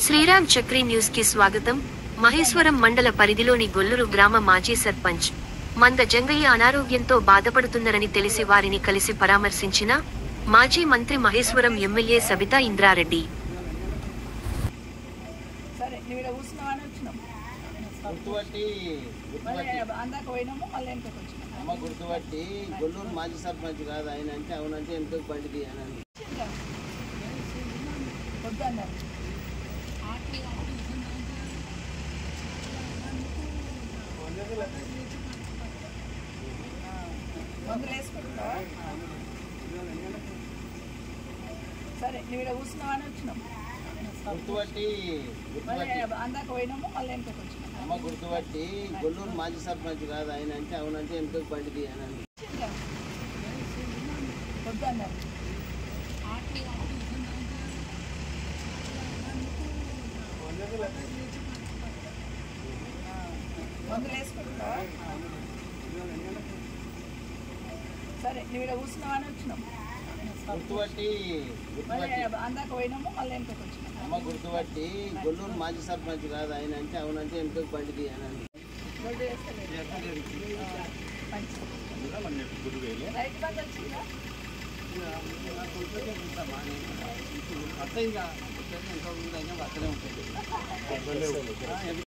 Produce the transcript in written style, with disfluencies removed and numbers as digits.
Sriram Chakri news కి స్వాగతం. మహేశ్వరం మండల పరిధిలోని గొల్లూరు గ్రామ మాజీ సర్పంచ్ మంద జంగయ్య అనారోగ్యంతో బాధపడుతున్నారని తెలిసి వారిని కలిసి పరామర్శించిన మాజీ మంత్రి మహేశ్వరం ఎమ్మెల్యే సబితా ఇంద్రారెడ్డి. గుర్తుపట్టి గొల్లూరు మాజీ సర్పంచ్ కాదు ఆయన అంటే అవునంటే ఎందుకు బండిది అని సరే నువ్వు ఇక్కడ కూర్చున్నావు అని వచ్చినాం. గుర్తుపట్టి గుర్తుపట్టి గొల్లూరు మాజీ సర్పంచ్ కాదు ఆయన అంటే అవునంటే ఎందుకు బండిది అని వద్దన్నారు. మందులు వేసుకుంటున్నావా? సరే నువ్వు ఇక్కడ కూర్చున్నావు అని వచ్చినాం. గుర్తుపట్టి అందాక పోయినాము మళ్ళీ వెనకకి వచ్చినాం. గుర్తుపట్టి గొల్లూరు మాజీ సర్పంచ్ కాదు ఆయన అంటే అవునంటే ఎందుకు బండిది అని రైతు బంధు వచ్చిందా? అర్థం ఇంకా అట్లనే ఉంటుంది.